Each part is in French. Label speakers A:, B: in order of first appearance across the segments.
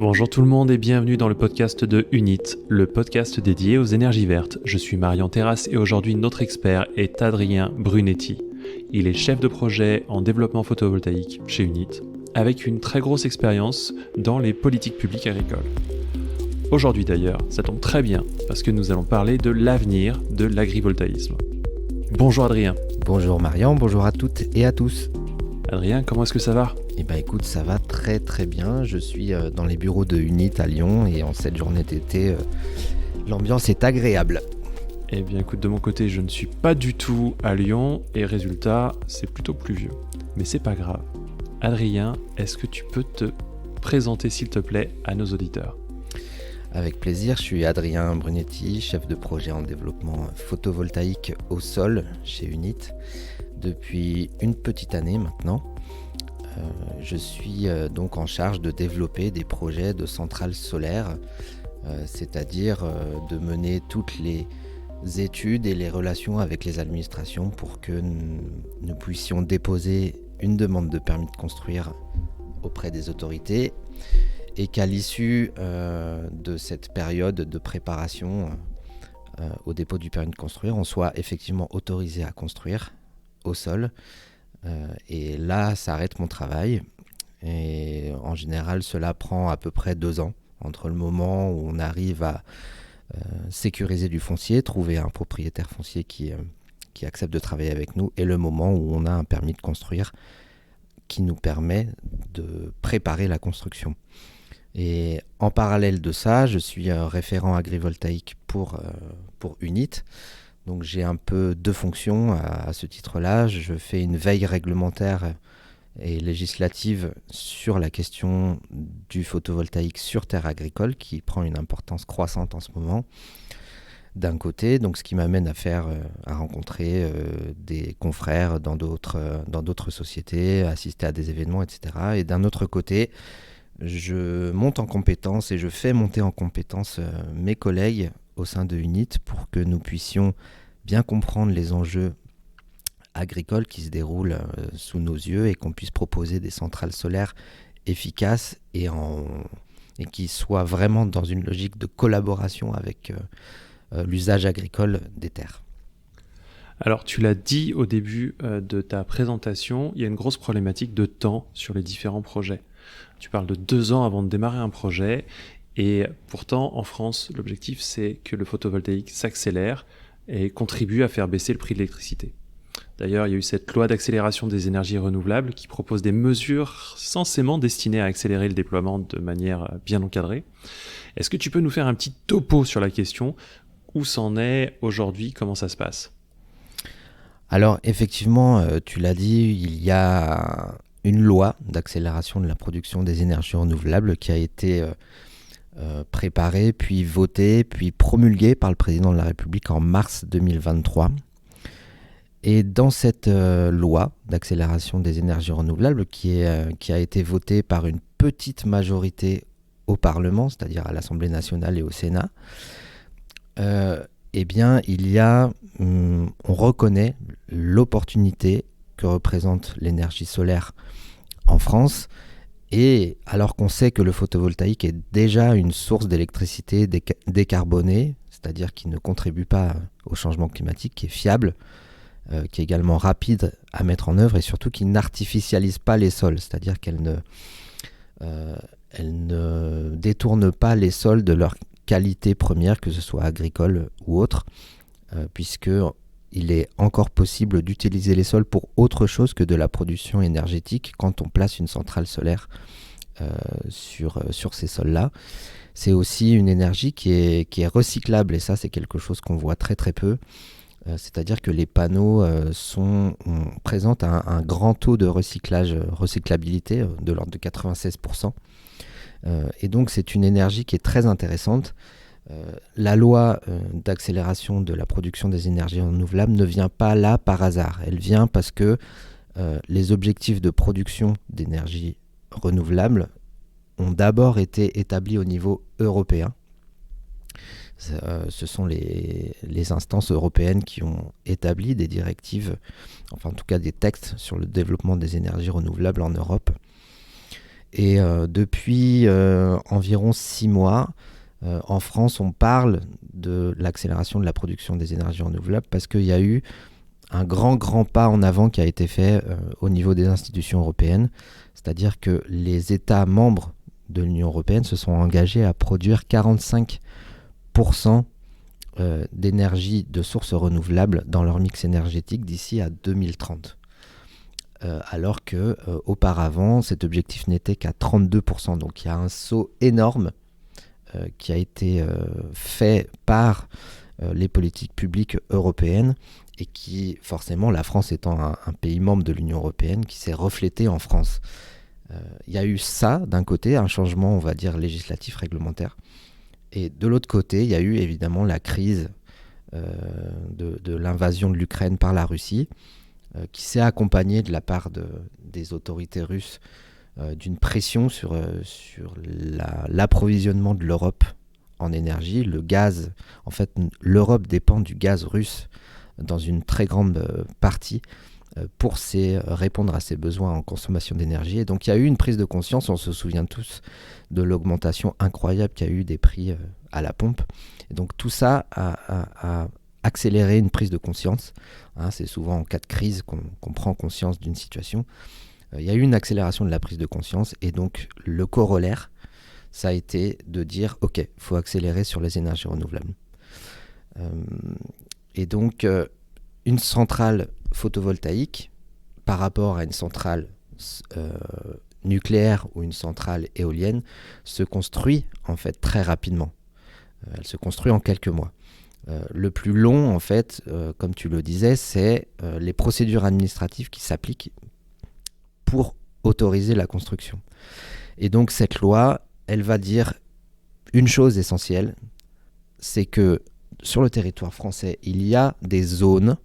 A: Bonjour tout le monde et bienvenue dans le podcast de Unit, le podcast dédié aux énergies vertes. Je suis Marian Terrasse et aujourd'hui notre expert est Adrien Brunetti. Il est chef de projet en développement photovoltaïque chez Unit, avec une très grosse expérience dans les politiques publiques agricoles. Aujourd'hui d'ailleurs, ça tombe très bien parce que nous allons parler de l'avenir de l'agrivoltaïsme. Bonjour Adrien.
B: Bonjour Marian, bonjour à toutes et à tous.
A: Adrien, comment est-ce que ça va ?
B: Eh bien écoute, ça va très très bien. Je suis dans les bureaux de Unit à Lyon et en cette journée d'été, l'ambiance est agréable.
A: Eh bien écoute, de mon côté, je ne suis pas du tout à Lyon et résultat, c'est plutôt pluvieux. Mais c'est pas grave. Adrien, est-ce que tu peux te présenter s'il te plaît à nos auditeurs ?
B: Avec plaisir, je suis Adrien Brunetti, chef de projet en développement photovoltaïque au sol chez Unit depuis une petite année maintenant. Je suis donc en charge de développer des projets de centrales solaires, c'est-à-dire de mener toutes les études et les relations avec les administrations pour que nous puissions déposer une demande de permis de construire auprès des autorités et qu'à l'issue de cette période de préparation au dépôt du permis de construire, on soit effectivement autorisé à construire au sol. Et là s'arrête mon travail et en général cela prend à peu près 2 ans entre le moment où on arrive à sécuriser du foncier, trouver un propriétaire foncier qui accepte de travailler avec nous et le moment où on a un permis de construire qui nous permet de préparer la construction. Et en parallèle de ça, je suis référent agrivoltaïque pour Unit. Donc j'ai un peu 2 fonctions à ce titre-là. Je fais une veille réglementaire et législative sur la question du photovoltaïque sur terre agricole qui prend une importance croissante en ce moment. D'un côté, donc ce qui m'amène à rencontrer des confrères dans d'autres sociétés, assister à des événements, etc. Et d'un autre côté, je monte en compétences et je fais monter en compétences mes collègues au sein de Unit pour que nous puissions bien comprendre les enjeux agricoles qui se déroulent sous nos yeux et qu'on puisse proposer des centrales solaires efficaces et qui soient vraiment dans une logique de collaboration avec l'usage agricole des terres.
A: Alors tu l'as dit au début de ta présentation, il y a une grosse problématique de temps sur les différents projets. Tu parles de 2 ans avant de démarrer un projet. Et pourtant, en France, l'objectif, c'est que le photovoltaïque s'accélère et contribue à faire baisser le prix de l'électricité. D'ailleurs, il y a eu cette loi d'accélération des énergies renouvelables qui propose des mesures censément destinées à accélérer le déploiement de manière bien encadrée. Est-ce que tu peux nous faire un petit topo sur la question ? Où c'en est aujourd'hui ? Comment ça se passe ?
B: Alors, effectivement, tu l'as dit, il y a une loi d'accélération de la production des énergies renouvelables qui a été préparée, puis votée, puis promulguée par le président de la République en mars 2023. Et dans cette loi d'accélération des énergies renouvelables qui a été votée par une petite majorité au Parlement, c'est-à-dire à l'Assemblée nationale et au Sénat, eh bien, on reconnaît l'opportunité que représente l'énergie solaire en France. Et alors qu'on sait que le photovoltaïque est déjà une source d'électricité décarbonée, c'est-à-dire qui ne contribue pas au changement climatique, qui est fiable, qui est également rapide à mettre en œuvre et surtout qui n'artificialise pas les sols, c'est-à-dire qu'elle ne détourne pas les sols de leur qualité première, que ce soit agricole ou autre, puisqu'il est encore possible d'utiliser les sols pour autre chose que de la production énergétique quand on place une centrale solaire sur ces sols-là. C'est aussi une énergie qui est recyclable et ça c'est quelque chose qu'on voit très très peu. C'est-à-dire que les panneaux présentent un grand taux de recyclabilité de l'ordre de 96%. Et donc c'est une énergie qui est très intéressante. La loi d'accélération de la production des énergies renouvelables ne vient pas là par hasard. Elle vient parce que les objectifs de production d'énergie renouvelable ont d'abord été établis au niveau européen. Ce sont les instances européennes qui ont établi des directives, enfin en tout cas des textes sur le développement des énergies renouvelables en Europe. Et depuis environ 6 mois, en France, on parle de l'accélération de la production des énergies renouvelables parce qu'il y a eu un grand pas en avant qui a été fait au niveau des institutions européennes. C'est-à-dire que les États membres de l'Union européenne se sont engagés à produire 45% d'énergie de sources renouvelables dans leur mix énergétique d'ici à 2030. Alors que auparavant, cet objectif n'était qu'à 32%. Donc il y a un saut énorme qui a été fait par les politiques publiques européennes et qui, forcément, la France étant un pays membre de l'Union européenne, qui s'est reflété en France. Il y a eu ça, d'un côté, un changement, on va dire, législatif, réglementaire. Et de l'autre côté, il y a eu évidemment la crise de l'invasion de l'Ukraine par la Russie, qui s'est accompagnée de la part des autorités russes d'une pression sur l'approvisionnement de l'Europe en énergie. Le gaz, en fait, l'Europe dépend du gaz russe dans une très grande partie pour répondre à ses besoins en consommation d'énergie. Et donc il y a eu une prise de conscience, on se souvient tous de l'augmentation incroyable qu'il y a eu des prix à la pompe. Et donc tout ça a accéléré une prise de conscience. C'est souvent en cas de crise qu'on prend conscience d'une situation. Il y a eu une accélération de la prise de conscience et donc le corollaire, ça a été de dire « Ok, il faut accélérer sur les énergies renouvelables ». Et donc, une centrale photovoltaïque par rapport à une centrale nucléaire ou une centrale éolienne se construit en fait très rapidement. Elle se construit en quelques mois. Le plus long, en fait, comme tu le disais, c'est les procédures administratives qui s'appliquent pour autoriser la construction. Et donc, cette loi, elle va dire une chose essentielle, c'est que sur le territoire français, il y a des zones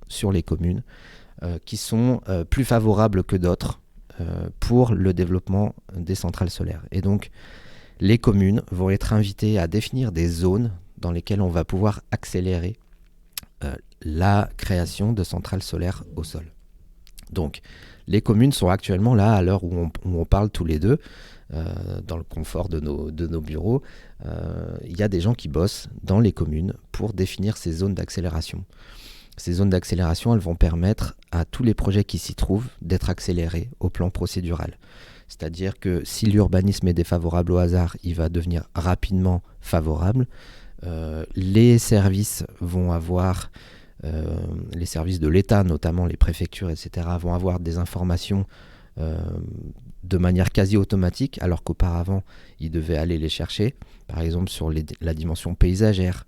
B: sur les communes qui sont plus favorables que d'autres pour le développement des centrales solaires. Et donc, les communes vont être invitées à définir des zones dans lesquelles on va pouvoir accélérer la création de centrales solaires au sol. Donc, les communes sont actuellement là, à l'heure où on parle tous les deux, dans le confort de nos bureaux. Il y a des gens qui bossent dans les communes pour définir ces zones d'accélération. Ces zones d'accélération, elles vont permettre à tous les projets qui s'y trouvent d'être accélérés au plan procédural. C'est-à-dire que si l'urbanisme est défavorable au hasard, il va devenir rapidement favorable. Les services vont avoir, les services de l'État, notamment les préfectures, etc., vont avoir des informations de manière quasi automatique, alors qu'auparavant, ils devaient aller les chercher. Par exemple, sur la dimension paysagère,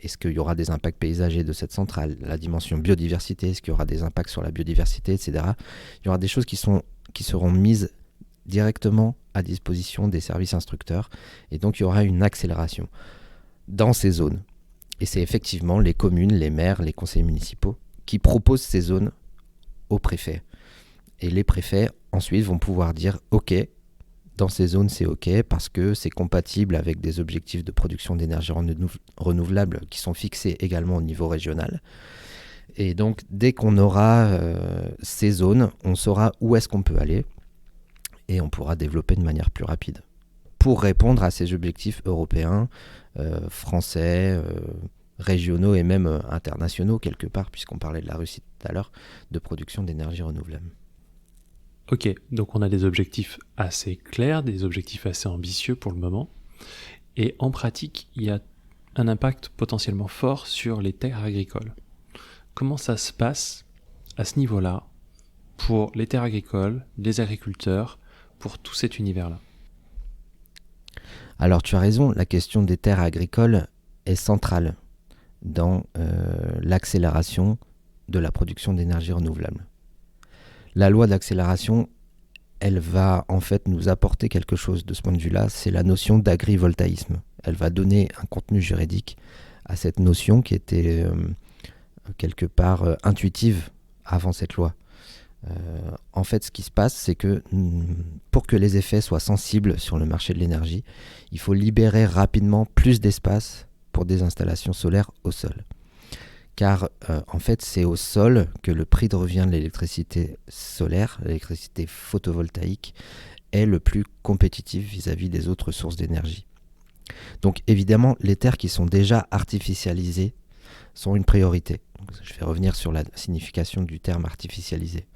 B: est-ce qu'il y aura des impacts paysagers de cette centrale? La dimension biodiversité, est-ce qu'il y aura des impacts sur la biodiversité, etc. Il y aura des choses qui seront mises directement à disposition des services instructeurs. Et donc, il y aura une accélération dans ces zones. Et c'est effectivement les communes, les maires, les conseillers municipaux qui proposent ces zones aux préfets. Et les préfets, ensuite, vont pouvoir dire « Ok, dans ces zones, c'est OK parce que c'est compatible avec des objectifs de production d'énergie renouvelable qui sont fixés également au niveau régional. » Et donc, dès qu'on aura ces zones, on saura où est-ce qu'on peut aller et on pourra développer de manière plus rapide pour répondre à ces objectifs européens, français, régionaux et même internationaux quelque part, puisqu'on parlait de la Russie tout à l'heure, de production d'énergie renouvelable.
A: Ok, donc on a des objectifs assez clairs, des objectifs assez ambitieux pour le moment. Et en pratique, il y a un impact potentiellement fort sur les terres agricoles. Comment ça se passe à ce niveau-là pour les terres agricoles, les agriculteurs, pour tout cet univers-là?
B: Alors tu as raison, la question des terres agricoles est centrale dans l'accélération de la production d'énergie renouvelable. La loi d'accélération, elle va en fait nous apporter quelque chose de ce point de vue-là, c'est la notion d'agrivoltaïsme. Elle va donner un contenu juridique à cette notion qui était quelque part intuitive avant cette loi. En fait, ce qui se passe, c'est que pour que les effets soient sensibles sur le marché de l'énergie, il faut libérer rapidement plus d'espace pour des installations solaires au sol. Car en fait, c'est au sol que le prix de revient de l'électricité solaire, l'électricité photovoltaïque, est le plus compétitif vis-à-vis des autres sources d'énergie. Donc évidemment, les terres qui sont déjà artificialisées sont une priorité. Donc, je vais revenir sur la signification du terme artificialisé.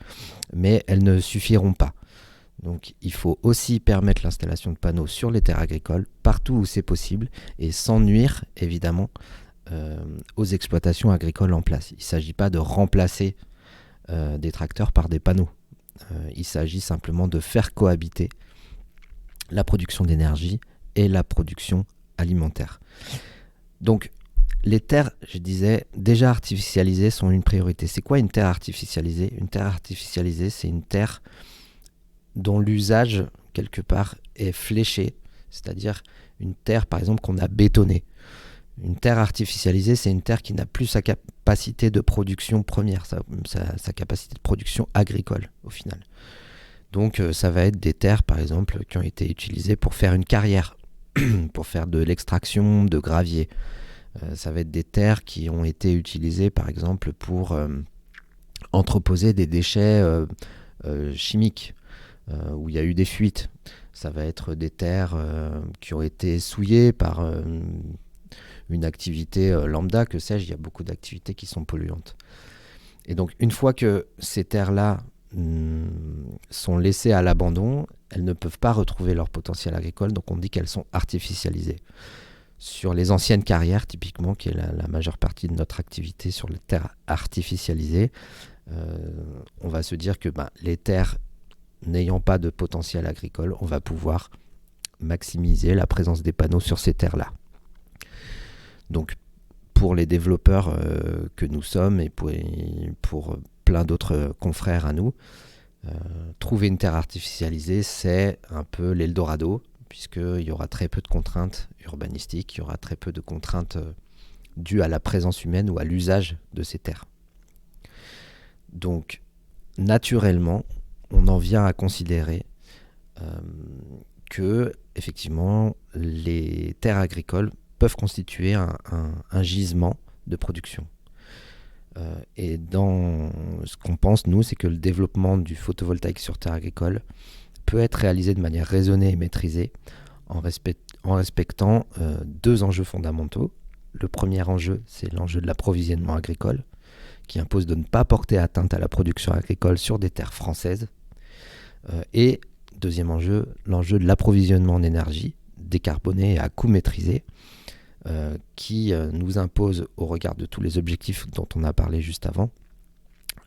B: Mais elles ne suffiront pas. Donc il faut aussi permettre l'installation de panneaux sur les terres agricoles, partout où c'est possible, et sans nuire évidemment aux exploitations agricoles en place. Il ne s'agit pas de remplacer des tracteurs par des panneaux. Il s'agit simplement de faire cohabiter la production d'énergie et la production alimentaire. Donc les terres, je disais, déjà artificialisées sont une priorité. C'est quoi une terre artificialisée ? Une terre artificialisée, c'est une terre dont l'usage, quelque part, est fléché, c'est-à-dire une terre, par exemple, qu'on a bétonnée. Une terre artificialisée, c'est une terre qui n'a plus sa capacité de production première, sa capacité de production agricole, au final. Donc, ça va être des terres, par exemple, qui ont été utilisées pour faire une carrière, pour faire de l'extraction de gravier. Ça va être des terres qui ont été utilisées, par exemple, pour entreposer des déchets chimiques, où il y a eu des fuites. Ça va être des terres qui ont été souillées par une activité lambda, que sais-je, il y a beaucoup d'activités qui sont polluantes. Et donc, une fois que ces terres-là sont laissées à l'abandon, elles ne peuvent pas retrouver leur potentiel agricole, donc on dit qu'elles sont artificialisées. Sur les anciennes carrières, typiquement, qui est la majeure partie de notre activité sur les terres artificialisées, on va se dire que les terres n'ayant pas de potentiel agricole, on va pouvoir maximiser la présence des panneaux sur ces terres-là. Donc, pour les développeurs que nous sommes et pour plein d'autres confrères à nous, trouver une terre artificialisée, c'est un peu l'Eldorado, puisqu'il y aura très peu de contraintes urbanistiques, il y aura très peu de contraintes dues à la présence humaine ou à l'usage de ces terres. Donc, naturellement, on en vient à considérer que, effectivement, les terres agricoles peuvent constituer un gisement de production. Et dans ce qu'on pense, nous, c'est que le développement du photovoltaïque sur terre agricole peut être réalisé de manière raisonnée et maîtrisée en respectant deux enjeux fondamentaux. Le premier enjeu, c'est l'enjeu de l'approvisionnement agricole, qui impose de ne pas porter atteinte à la production agricole sur des terres françaises. Et deuxième enjeu, l'enjeu de l'approvisionnement en énergie décarbonée et à coût maîtrisé, qui nous impose, au regard de tous les objectifs dont on a parlé juste avant,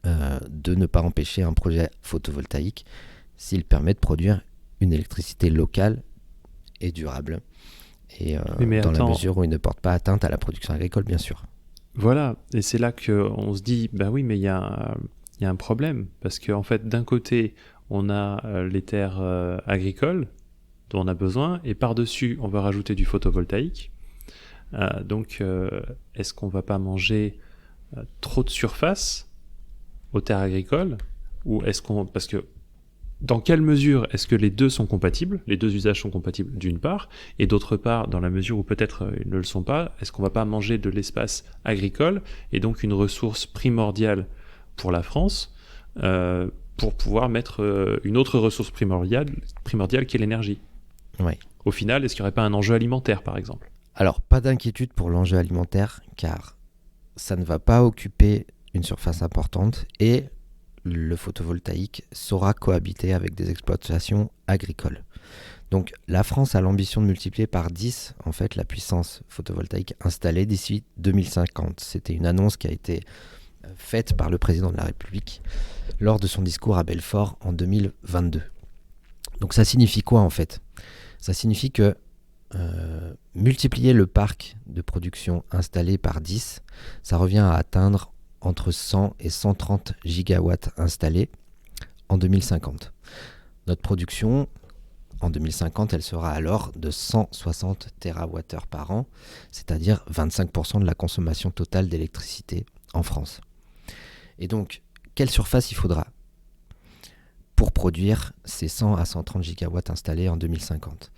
B: de ne pas empêcher un projet photovoltaïque s'il permet de produire une électricité locale et durable. Et dans la mesure où il ne porte pas atteinte à la production agricole, bien sûr.
A: Voilà, et c'est là qu'on se dit, oui, mais il y a un problème, parce qu'en fait, d'un côté, on a les terres agricoles dont on a besoin, et par-dessus, on va rajouter du photovoltaïque. Donc, est-ce qu'on va pas manger trop de surface aux terres agricoles, ou parce que dans quelle mesure est-ce que les deux sont compatibles, les deux usages sont compatibles d'une part, et d'autre part, dans la mesure où peut-être ils ne le sont pas, est-ce qu'on va pas manger de l'espace agricole, et donc une ressource primordiale pour la France, pour pouvoir mettre une autre ressource primordiale qui est l'énergie.
B: Oui.
A: Au final, est-ce qu'il n'y aurait pas un enjeu alimentaire, par exemple ?
B: Alors, pas d'inquiétude pour l'enjeu alimentaire, car ça ne va pas occuper une surface importante et le photovoltaïque saura cohabiter avec des exploitations agricoles. Donc, la France a l'ambition de multiplier par 10 en fait, la puissance photovoltaïque installée d'ici 2050. C'était une annonce qui a été faite par le président de la République lors de son discours à Belfort en 2022. Donc, ça signifie quoi en fait ? Ça signifie que multiplier le parc de production installé par 10, ça revient à atteindre entre 100 et 130 gigawatts installés en 2050. Notre production, en 2050, elle sera alors de 160 TWh par an, c'est-à-dire 25% de la consommation totale d'électricité en France. Et donc, quelle surface il faudra pour produire ces 100 à 130 gigawatts installés en 2050 ?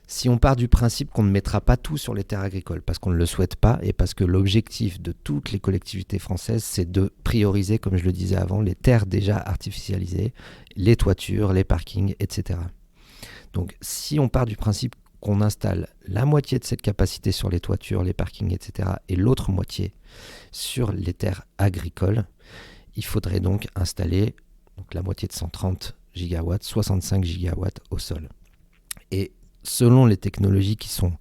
B: Si on part du principe qu'on ne mettra pas tout sur les terres agricoles, parce qu'on ne le souhaite pas et parce que l'objectif de toutes les collectivités françaises, c'est de prioriser, comme je le disais avant, les terres déjà artificialisées, les toitures, les parkings, etc. Donc si on part du principe qu'on installe la moitié de cette capacité sur les toitures, les parkings, etc., et l'autre moitié sur les terres agricoles, il faudrait donc installer la moitié de 130 gigawatts, 65 gigawatts au sol. Et selon les technologies qui sont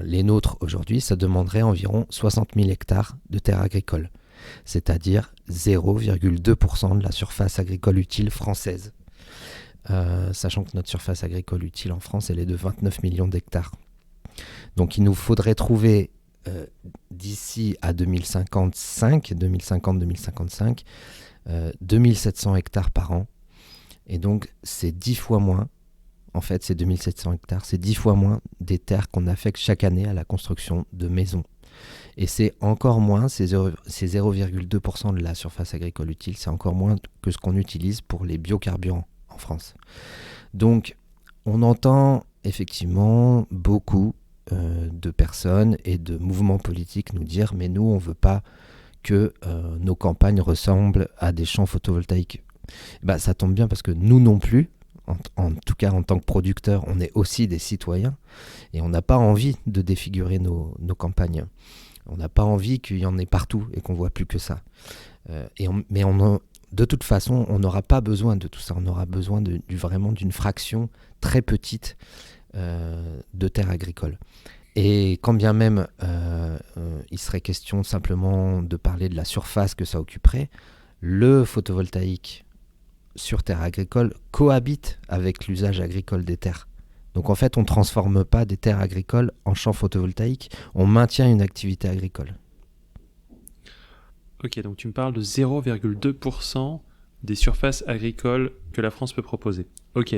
B: les nôtres aujourd'hui, ça demanderait environ 60 000 hectares de terres agricoles, c'est-à-dire 0,2% de la surface agricole utile française. Sachant que notre surface agricole utile en France, elle est de 29 millions d'hectares. Donc il nous faudrait trouver d'ici à 2050-2055, 2700 hectares par an. Et donc c'est 10 fois moins, en fait ces 2700 hectares, c'est 10 fois moins des terres qu'on affecte chaque année à la construction de maisons. Et c'est encore moins, ces 0,2% de la surface agricole utile, c'est encore moins que ce qu'on utilise pour les biocarburants en France. Donc on entend effectivement beaucoup de personnes et de mouvements politiques nous dire mais nous on veut pas que nos campagnes ressemblent à des champs photovoltaïques. Ça tombe bien parce que nous non plus, en tout cas en tant que producteurs, on est aussi des citoyens et on n'a pas envie de défigurer nos campagnes. On n'a pas envie qu'il y en ait partout et qu'on voit plus que ça. De toute façon, on n'aura pas besoin de tout ça. On aura besoin vraiment d'une fraction très petite de terres agricoles. Et quand bien même il serait question simplement de parler de la surface que ça occuperait, le photovoltaïque sur terre agricole cohabite avec l'usage agricole des terres. Donc en fait, on ne transforme pas des terres agricoles en champs photovoltaïques, on maintient une activité agricole.
A: Ok, donc tu me parles de 0,2% des surfaces agricoles que la France peut proposer. Ok.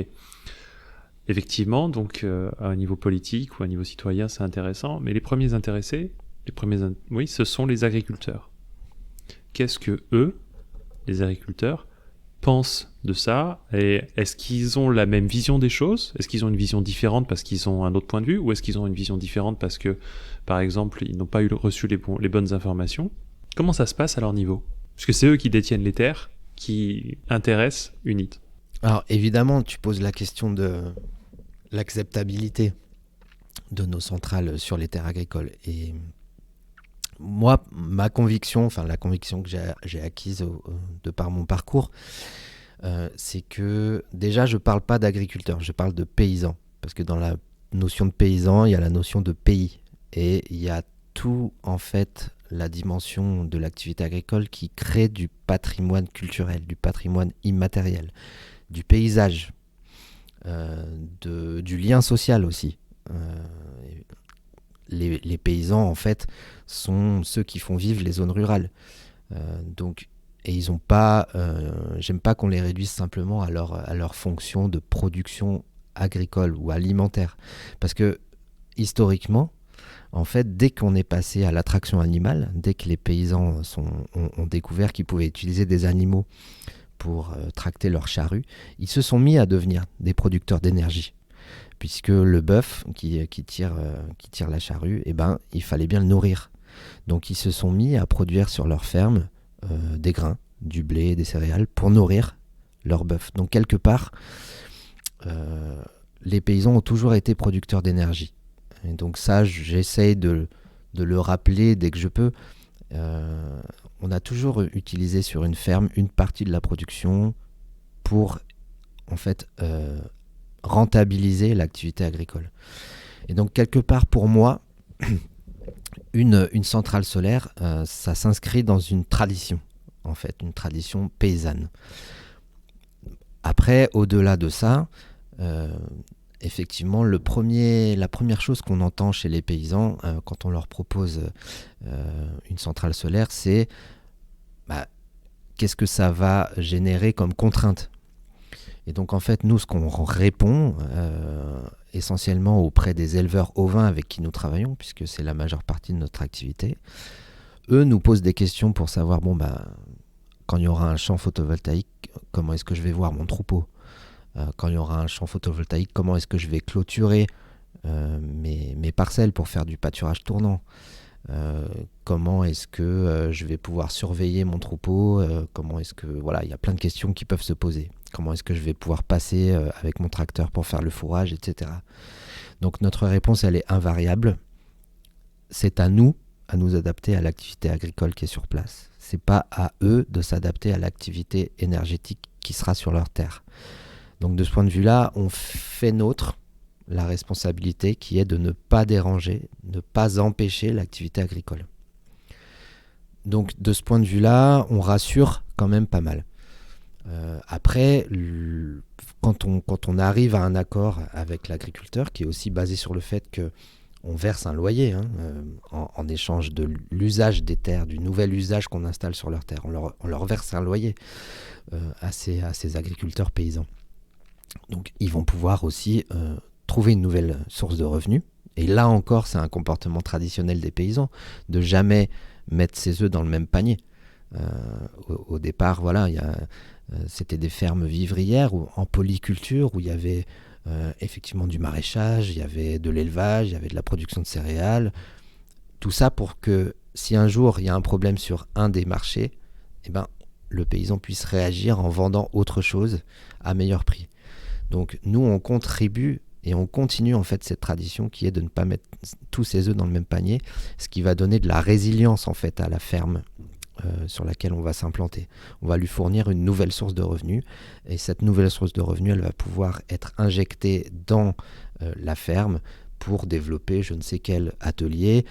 A: Effectivement, donc à un niveau politique ou à un niveau citoyen, c'est intéressant, mais les premiers intéressés, oui, ce sont les agriculteurs. Qu'est-ce que eux, les agriculteurs, pensent de ça? Et est-ce qu'ils ont la même vision des choses? Est-ce qu'ils ont une vision différente parce qu'ils ont un autre point de vue? Ou est-ce qu'ils ont une vision différente parce que, par exemple, ils n'ont pas reçu les bonnes informations? Comment ça se passe à leur niveau? Parce que c'est eux qui détiennent les terres qui intéressent UNIT.
B: Alors évidemment, tu poses la question de l'acceptabilité de nos centrales sur les terres agricoles. Et moi, ma conviction, la conviction que j'ai acquise de par mon parcours, c'est que déjà, je ne parle pas d'agriculteurs, je parle de paysans. Parce que dans la notion de paysan, il y a la notion de pays. Et il y a tout, en fait, la dimension de l'activité agricole qui crée du patrimoine culturel, du patrimoine immatériel, du paysage, du lien social aussi. Les paysans, en fait, sont ceux qui font vivre les zones rurales. Et ils ont pas... j'aime pas qu'on les réduise simplement à leur fonction de production agricole ou alimentaire. Parce que, historiquement, en fait, dès qu'on est passé à l'attraction animale, dès que les paysans ont découvert qu'ils pouvaient utiliser des animaux pour tracter leurs charrues, ils se sont mis à devenir des producteurs d'énergie. Puisque le bœuf qui tire la charrue, il fallait bien le nourrir. Donc ils se sont mis à produire sur leur ferme des grains, du blé, des céréales, pour nourrir leur bœuf. Donc quelque part, les paysans ont toujours été producteurs d'énergie. Et donc ça, j'essaye de le rappeler dès que je peux. On a toujours utilisé sur une ferme une partie de la production pour, en fait, rentabiliser l'activité agricole. Et donc, quelque part, pour moi, une centrale solaire, ça s'inscrit dans une tradition, en fait, une tradition paysanne. Après, au-delà de ça, effectivement, la première chose qu'on entend chez les paysans quand on leur propose une centrale solaire, c'est qu'est-ce que ça va générer comme contrainte. Et donc en fait, nous, ce qu'on répond essentiellement auprès des éleveurs ovins avec qui nous travaillons, puisque c'est la majeure partie de notre activité, eux nous posent des questions pour savoir, quand il y aura un champ photovoltaïque, comment est-ce que je vais voir mon troupeau ? Quand il y aura un champ photovoltaïque, comment est-ce que je vais clôturer mes parcelles pour faire du pâturage tournant ? Comment est-ce que je vais pouvoir surveiller mon troupeau ? Comment est-ce que... Voilà, il y a plein de questions qui peuvent se poser. Comment est-ce que je vais pouvoir passer avec mon tracteur pour faire le fourrage, etc. Donc notre réponse, elle est invariable. C'est à nous adapter à l'activité agricole qui est sur place. C'est pas à eux de s'adapter à l'activité énergétique qui sera sur leur terre. Donc de ce point de vue-là, on fait nôtre la responsabilité qui est de ne pas déranger, ne pas empêcher l'activité agricole. Donc de ce point de vue-là, on rassure quand même pas mal. Après, quand on arrive à un accord avec l'agriculteur, qui est aussi basé sur le fait qu'on verse un loyer en échange de l'usage des terres, du nouvel usage qu'on installe sur leurs terres, on leur verse un loyer à ces agriculteurs paysans. Donc ils vont pouvoir aussi trouver une nouvelle source de revenus. Et là encore, c'est un comportement traditionnel des paysans, de jamais mettre ses œufs dans le même panier. Au départ, voilà, c'était des fermes vivrières en polyculture où il y avait effectivement du maraîchage, il y avait de l'élevage, il y avait de la production de céréales. Tout ça pour que si un jour il y a un problème sur un des marchés, eh ben, le paysan puisse réagir en vendant autre chose à meilleur prix. Donc nous, on contribue et on continue en fait cette tradition qui est de ne pas mettre tous ses œufs dans le même panier, ce qui va donner de la résilience en fait à la ferme sur laquelle on va s'implanter. On va lui fournir une nouvelle source de revenus et cette nouvelle source de revenus, elle va pouvoir être injectée dans la ferme pour développer je ne sais quel atelier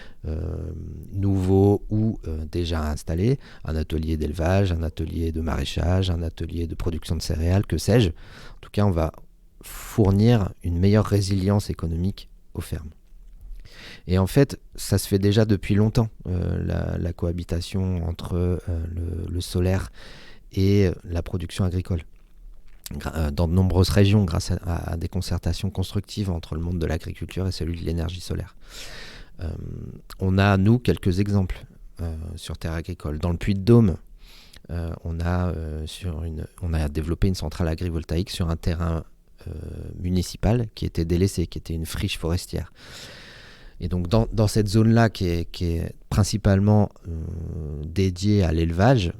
B: nouveau ou déjà installé, un atelier d'élevage, un atelier de maraîchage, un atelier de production de céréales, que sais-je. En tout cas, on va fournir une meilleure résilience économique aux fermes. Et en fait, ça se fait déjà depuis longtemps, la cohabitation entre le solaire et la production agricole. Dans de nombreuses régions, grâce à des concertations constructives entre le monde de l'agriculture et celui de l'énergie solaire. On a, nous, quelques exemples sur terre agricole. Dans le Puy-de-Dôme, on a développé une centrale agrivoltaïque sur un terrain municipal qui était délaissé, qui était une friche forestière. Et donc dans cette zone-là qui est principalement dédiée à l'élevage,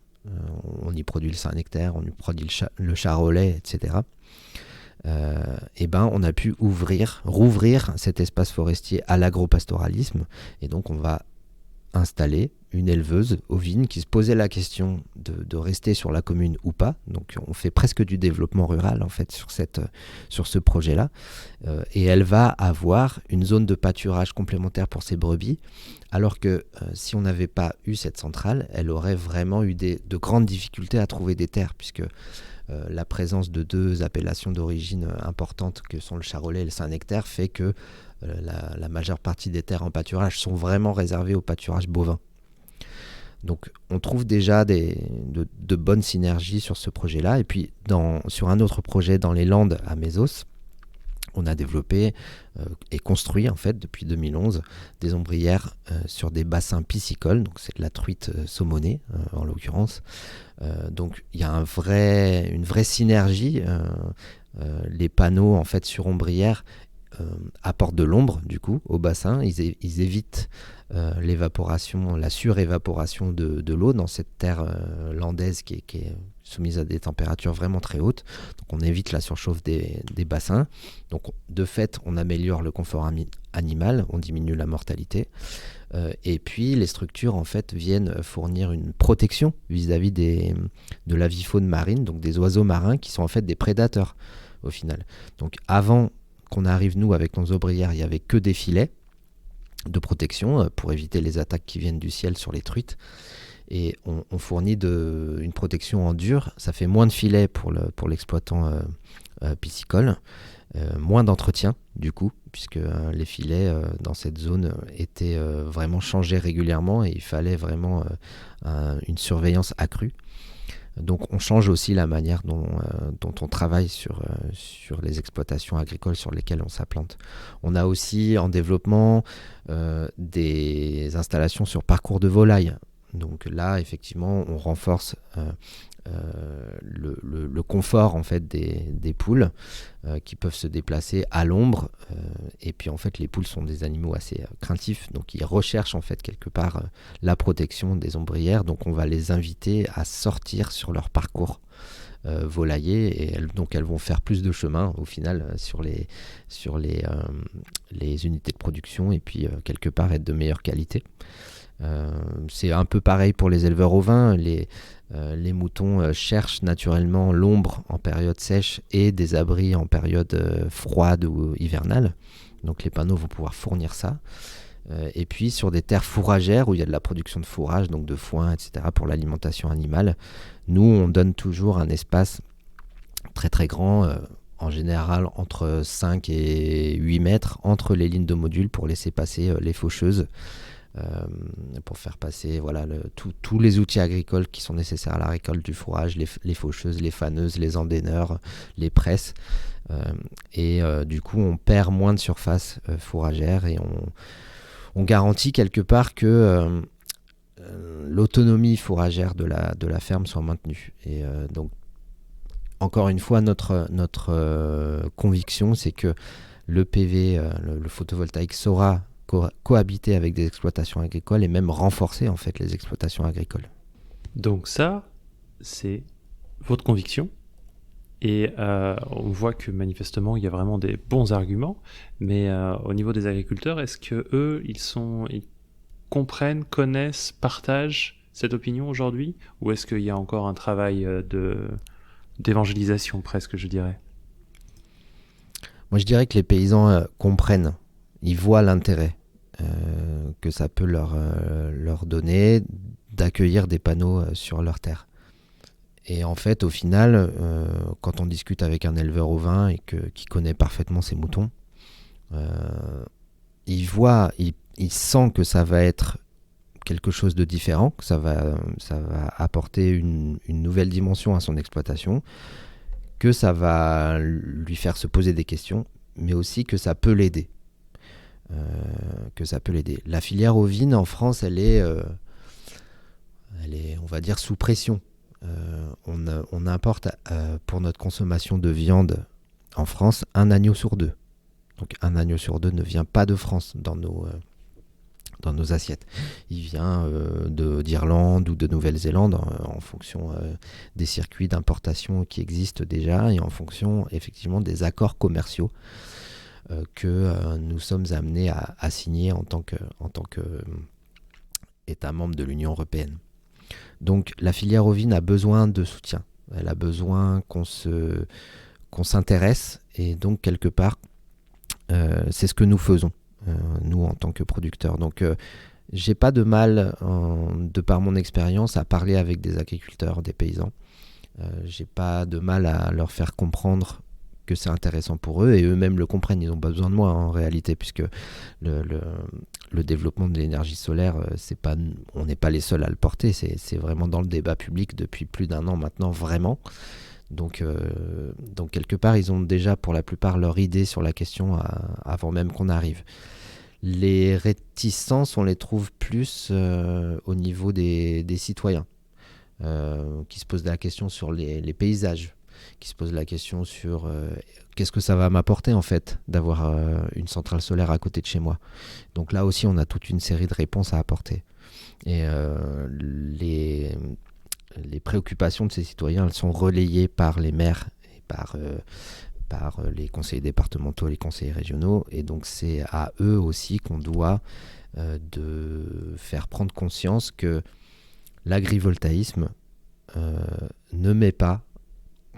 B: on y produit le Saint-Nectaire, on y produit le charolais, etc. Et ben on a pu rouvrir cet espace forestier à l'agropastoralisme. Et donc on va installer une éleveuse ovine qui se posait la question de rester sur la commune ou pas. Donc on fait presque du développement rural en fait sur ce projet-là. Et elle va avoir une zone de pâturage complémentaire pour ses brebis, alors que si on n'avait pas eu cette centrale, elle aurait vraiment eu de grandes difficultés à trouver des terres, puisque la présence de deux appellations d'origine importantes que sont le charolais et le Saint-Nectaire fait que la majeure partie des terres en pâturage sont vraiment réservées au pâturage bovin. Donc on trouve déjà de bonnes synergies sur ce projet-là. Et puis sur un autre projet dans les Landes à Mésos, on a développé et construit en fait depuis 2011 des ombrières sur des bassins piscicoles. Donc c'est de la truite saumonée en l'occurrence. Donc il y a une vraie synergie. Les panneaux en fait sur ombrières apportent de l'ombre du coup au bassin. Ils évitent l'évaporation, la surévaporation de l'eau dans cette terre landaise qui est soumise à des températures vraiment très hautes. Donc on évite la surchauffe des bassins. Donc de fait, on améliore le confort animal, on diminue la mortalité. Et puis les structures en fait viennent fournir une protection vis-à-vis de l'avifaune marine, donc des oiseaux marins qui sont en fait des prédateurs au final. Donc avant qu'on arrive nous avec nos ombrières, il n'y avait que des filets de protection pour éviter les attaques qui viennent du ciel sur les truites. Et on fournit une protection en dur. Ça fait moins de filets pour l'exploitant piscicole, moins d'entretien du coup, puisque les filets dans cette zone étaient vraiment changés régulièrement et il fallait vraiment une surveillance accrue. Donc on change aussi la manière dont on travaille sur les exploitations agricoles sur lesquelles on s'implante. On a aussi en développement des installations sur parcours de volailles. Donc là, effectivement, on renforce le confort en fait des poules qui peuvent se déplacer à l'ombre. Et puis en fait, les poules sont des animaux assez craintifs, donc ils recherchent en fait quelque part la protection des ombrières. Donc on va les inviter à sortir sur leur parcours volailler, et donc elles vont faire plus de chemin au final sur les unités de production, et puis quelque part être de meilleure qualité. C'est un peu pareil pour les éleveurs ovins. Les moutons cherchent naturellement l'ombre en période sèche et des abris en période froide ou hivernale. Donc les panneaux vont pouvoir fournir ça. Et puis sur des terres fourragères où il y a de la production de fourrage, donc de foin, etc., pour l'alimentation animale, nous on donne toujours un espace très très grand, en général entre 5 et 8 mètres entre les lignes de modules pour laisser passer les faucheuses, pour faire passer tous les outils agricoles qui sont nécessaires à la récolte du fourrage, les faucheuses, les faneuses, les endeineurs, les presses. Du coup on perd moins de surface fourragère, et on garantit quelque part que l'autonomie fourragère de la ferme soit maintenue. Et donc, encore une fois, notre conviction, c'est que le PV, le photovoltaïque, saura cohabiter avec des exploitations agricoles et même renforcer en fait les exploitations agricoles.
A: Donc ça, c'est votre conviction. Et on voit que manifestement, il y a vraiment des bons arguments. Mais au niveau des agriculteurs, est-ce que eux, ils comprennent, connaissent, partagent cette opinion aujourd'hui? Ou est-ce qu'il y a encore un travail d'évangélisation presque, je dirais?
B: Moi, je dirais que les paysans comprennent. Ils voient l'intérêt que ça peut leur donner d'accueillir des panneaux sur leur terre. Et en fait, au final, quand on discute avec un éleveur ovin et qui connaît parfaitement ses moutons, il sent que ça va être quelque chose de différent, que ça va apporter une nouvelle dimension à son exploitation, que ça va lui faire se poser des questions, mais aussi que ça peut l'aider. La filière ovine en France, elle est, on va dire, sous pression. On importe pour notre consommation de viande en France 1 agneau sur 2. Donc 1 agneau sur 2 ne vient pas de France dans nos assiettes. Il vient d'Irlande ou de Nouvelle-Zélande en fonction des circuits d'importation qui existent déjà, et en fonction effectivement des accords commerciaux que nous sommes amenés à signer en tant que État membre de l'Union européenne. Donc la filière ovine a besoin de soutien. Elle a besoin qu'on s'intéresse, et donc quelque part, c'est ce que nous faisons, nous en tant que producteurs. Donc j'ai pas de mal, de par mon expérience, à parler avec des agriculteurs, des paysans. J'ai pas de mal à leur faire comprendre que c'est intéressant pour eux, et eux-mêmes le comprennent. Ils n'ont pas besoin de moi en réalité, puisque le développement de l'énergie solaire, on n'est pas les seuls à le porter. C'est vraiment dans le débat public depuis plus d'1 an maintenant, vraiment. Donc quelque part, ils ont déjà pour la plupart leur idée sur la question avant même qu'on arrive. Les réticences, on les trouve plus au niveau des citoyens, qui se posent la question sur les paysages, qui se posent la question sur qu'est-ce que ça va m'apporter en fait d'avoir une centrale solaire à côté de chez moi. Donc là aussi, on a toute une série de réponses à apporter. Et les préoccupations de ces citoyens, elles sont relayées par les maires et par les conseillers départementaux et les conseillers régionaux. Et donc c'est à eux aussi qu'on doit de faire prendre conscience que l'agrivoltaïsme ne met pas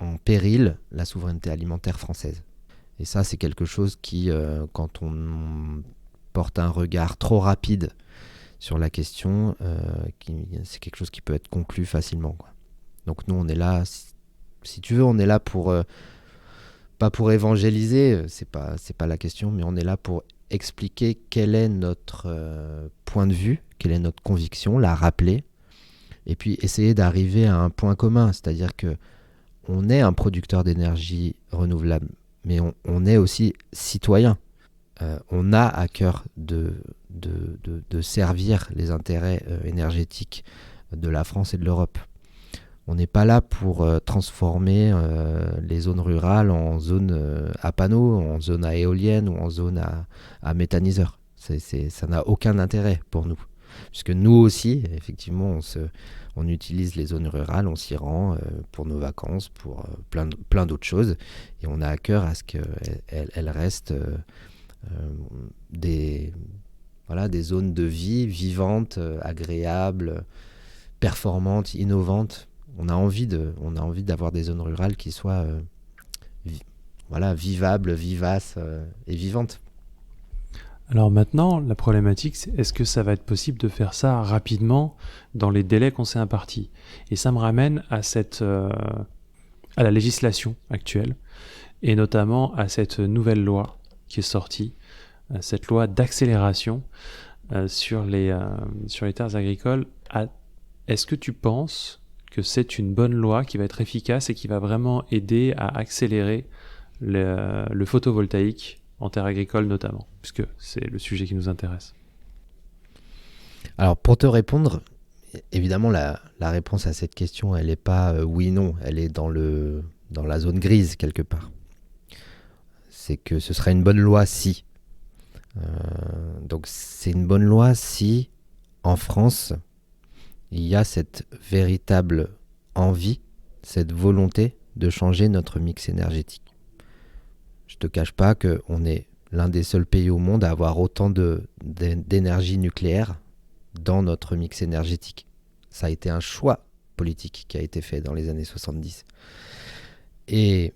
B: en péril la souveraineté alimentaire française. Et ça, c'est quelque chose qui, quand on porte un regard trop rapide sur la question, c'est quelque chose qui peut être conclu facilement, quoi. Donc nous, on est là, si tu veux, on est là pour, pas pour évangéliser, c'est pas la question, mais on est là pour expliquer quel est notre point de vue, quelle est notre conviction, la rappeler, et puis essayer d'arriver à un point commun, c'est-à-dire que on est un producteur d'énergie renouvelable, mais on est aussi citoyen. on a à cœur de servir les intérêts énergétiques de la France et de l'Europe. On n'est pas là pour transformer les zones rurales en zones à panneaux, en zones à éoliennes ou en zones à méthaniseurs. Ça n'a aucun intérêt pour nous. Puisque nous aussi, effectivement, on utilise les zones rurales, on s'y rend pour nos vacances, pour plein d'autres choses. Et on a à cœur à ce qu'elles restent des zones de vie vivantes, agréables, performantes, innovantes. On a envie d'avoir des zones rurales qui soient vivables, vivaces et vivantes.
A: Alors maintenant, la problématique, c'est est-ce que ça va être possible de faire ça rapidement dans les délais qu'on s'est impartis? Et ça me ramène à la législation actuelle, et notamment à cette nouvelle loi qui est sortie, cette loi d'accélération sur les terres agricoles. Est-ce que tu penses que c'est une bonne loi qui va être efficace et qui va vraiment aider à accélérer le photovoltaïque en terres agricoles notamment, puisque c'est le sujet qui nous intéresse?
B: Alors pour te répondre, évidemment la réponse à cette question, elle n'est pas oui-non, elle est dans la zone grise quelque part. C'est que ce serait une bonne loi si. Donc c'est une bonne loi si en France, il y a cette véritable envie, cette volonté de changer notre mix énergétique. Je ne te cache pas qu'on est l'un des seuls pays au monde à avoir autant d'énergie nucléaire dans notre mix énergétique. Ça a été un choix politique qui a été fait dans les années 70. Et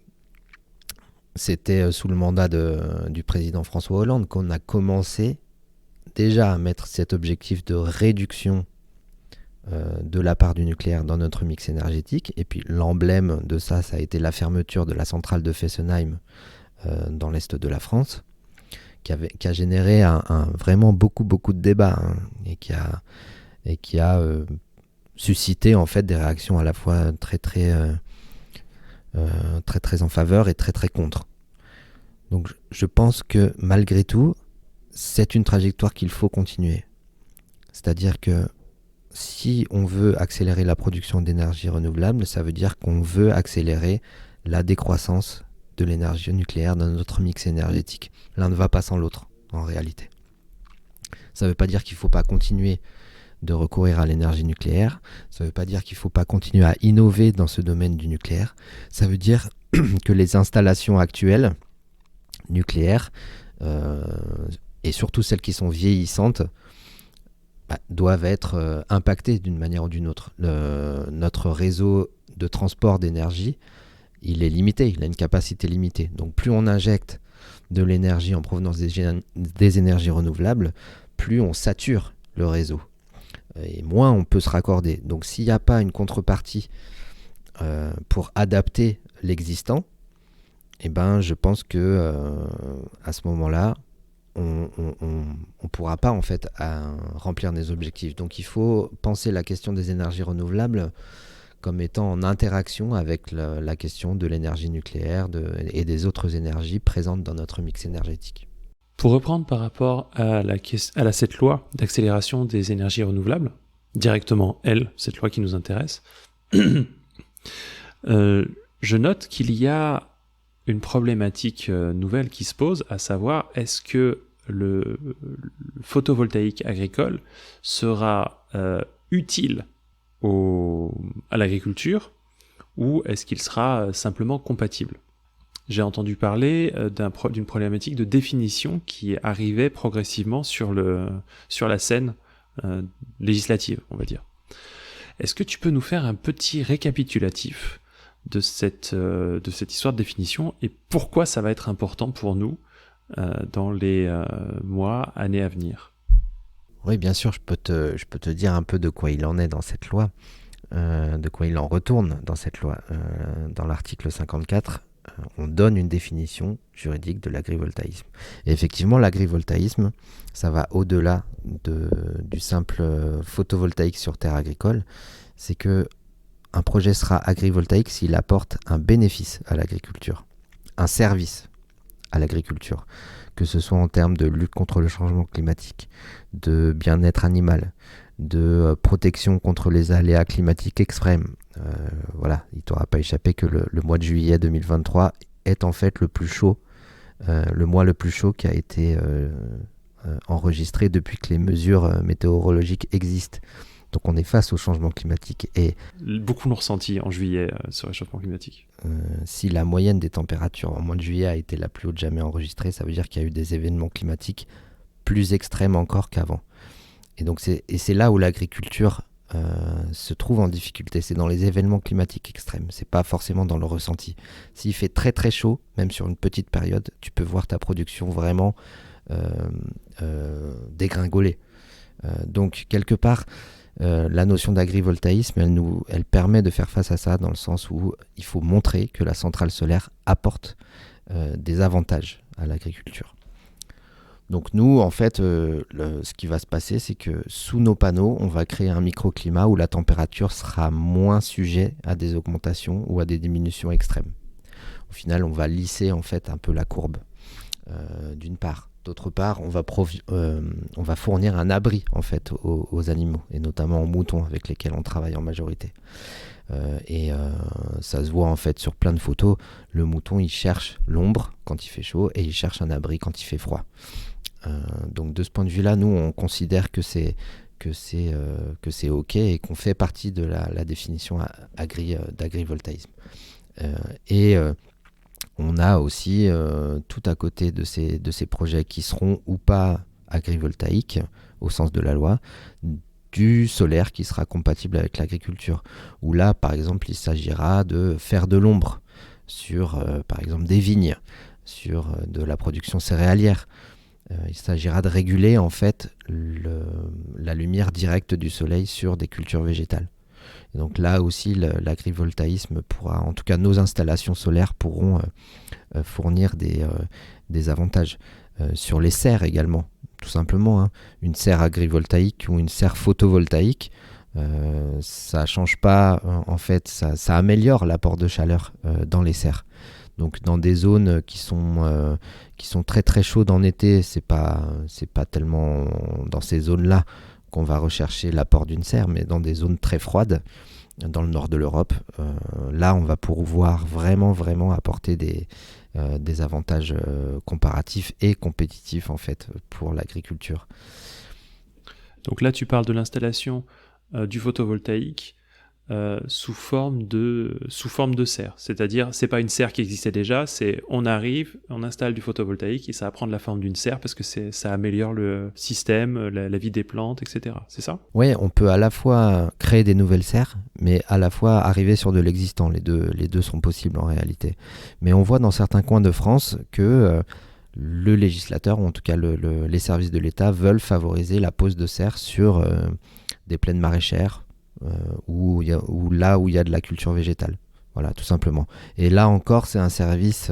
B: c'était sous le mandat du président François Hollande qu'on a commencé déjà à mettre cet objectif de réduction de la part du nucléaire dans notre mix énergétique. Et puis l'emblème de ça a été la fermeture de la centrale de Fessenheim dans l'est de la France, qui a généré vraiment beaucoup de débats et qui a suscité en fait des réactions à la fois très en faveur et très contre. Donc je pense que malgré tout, c'est une trajectoire qu'il faut continuer. C'est-à-dire que si on veut accélérer la production d'énergie renouvelable, ça veut dire qu'on veut accélérer la décroissance de l'énergie nucléaire dans notre mix énergétique. L'un ne va pas sans l'autre, en réalité. Ça ne veut pas dire qu'il ne faut pas continuer de recourir à l'énergie nucléaire. Ça ne veut pas dire qu'il ne faut pas continuer à innover dans ce domaine du nucléaire. Ça veut dire que les installations actuelles nucléaires, et surtout celles qui sont vieillissantes, doivent être impactées d'une manière ou d'une autre. Notre réseau de transport d'énergie, il est limité, il a une capacité limitée. Donc plus on injecte de l'énergie en provenance des énergies renouvelables, plus on sature le réseau. Et moins on peut se raccorder. Donc s'il n'y a pas une contrepartie pour adapter l'existant, je pense que à ce moment-là, on pourra pas en fait remplir nos objectifs. Donc il faut penser la question des énergies renouvelables comme étant en interaction avec la question de l'énergie nucléaire et des autres énergies présentes dans notre mix énergétique.
A: Pour reprendre par rapport à cette loi d'accélération des énergies renouvelables, directement cette loi qui nous intéresse, je note qu'il y a une problématique nouvelle qui se pose, à savoir est-ce que le photovoltaïque agricole sera utile à l'agriculture ou est-ce qu'il sera simplement compatible? J'ai entendu parler d'une problématique de définition qui arrivait progressivement sur la scène législative, on va dire. Est-ce que tu peux nous faire un petit récapitulatif de cette histoire de définition et pourquoi ça va être important pour nous dans les mois, années à venir?
B: Oui, bien sûr, je peux te dire un peu de quoi il en est dans cette loi, de quoi il en retourne dans cette loi. Dans l'article 54, on donne une définition juridique de l'agrivoltaïsme. Et effectivement, l'agrivoltaïsme, ça va au-delà du simple photovoltaïque sur terre agricole. C'est que un projet sera agrivoltaïque s'il apporte un bénéfice à l'agriculture, un service à l'agriculture, que ce soit en termes de lutte contre le changement climatique, de bien-être animal, de protection contre les aléas climatiques extrêmes. Voilà, il ne t'aura pas échappé que le mois de juillet 2023 est en fait le mois le plus chaud qui a été enregistré depuis que les mesures météorologiques existent. Donc on est face au changement climatique. Et
A: beaucoup l'ont ressenti en juillet ce réchauffement climatique.
B: Si la moyenne des températures en mois de juillet a été la plus haute jamais enregistrée, ça veut dire qu'il y a eu des événements climatiques plus extrêmes encore qu'avant. Et donc c'est là où l'agriculture se trouve en difficulté. C'est dans les événements climatiques extrêmes. C'est pas forcément dans le ressenti. S'il fait très très chaud, même sur une petite période, tu peux voir ta production vraiment dégringoler. Donc quelque part, la notion d'agrivoltaïsme, elle permet de faire face à ça dans le sens où il faut montrer que la centrale solaire apporte des avantages à l'agriculture. Donc nous, en fait, ce qui va se passer, c'est que sous nos panneaux, on va créer un microclimat où la température sera moins sujet à des augmentations ou à des diminutions extrêmes. Au final, on va lisser en fait un peu la courbe, d'une part. D'autre part, on va fournir un abri en fait aux animaux, et notamment aux moutons avec lesquels on travaille en majorité. Ça se voit en fait sur plein de photos. Le mouton, il cherche l'ombre quand il fait chaud et il cherche un abri quand il fait froid. Donc de ce point de vue-là, nous, on considère que c'est OK et qu'on fait partie de la définition d'agrivoltaïsme. On a aussi tout à côté de ces projets qui seront ou pas agrivoltaïques au sens de la loi, du solaire qui sera compatible avec l'agriculture. Où là, par exemple, il s'agira de faire de l'ombre sur, par exemple, des vignes, sur de la production céréalière. Il s'agira de réguler en fait la lumière directe du soleil sur des cultures végétales. Et donc là aussi, l'agrivoltaïsme pourra, en tout cas nos installations solaires pourront fournir des avantages. Sur les serres également, tout simplement. Hein. Une serre agrivoltaïque ou une serre photovoltaïque, ça change pas, en fait, ça améliore l'apport de chaleur dans les serres. Donc dans des zones qui sont très très chaudes en été, c'est pas tellement dans ces zones-là qu'on va rechercher l'apport d'une serre, mais dans des zones très froides, dans le nord de l'Europe, là on va pouvoir vraiment vraiment apporter des avantages comparatifs et compétitifs en fait pour l'agriculture.
A: Donc là tu parles de l'installation du photovoltaïque sous forme de serre, c'est-à-dire c'est pas une serre qui existait déjà, c'est on arrive, on installe du photovoltaïque et ça va prendre la forme d'une serre parce que ça améliore le système, la vie des plantes, etc. C'est ça ?
B: Oui, on peut à la fois créer des nouvelles serres, mais à la fois arriver sur de l'existant. Les deux sont possibles en réalité. Mais on voit dans certains coins de France que le législateur, ou en tout cas les services de l'État, veulent favoriser la pose de serres sur des plaines maraîchères, ou là où il y a de la culture végétale. Voilà, tout simplement. Et là encore, c'est un service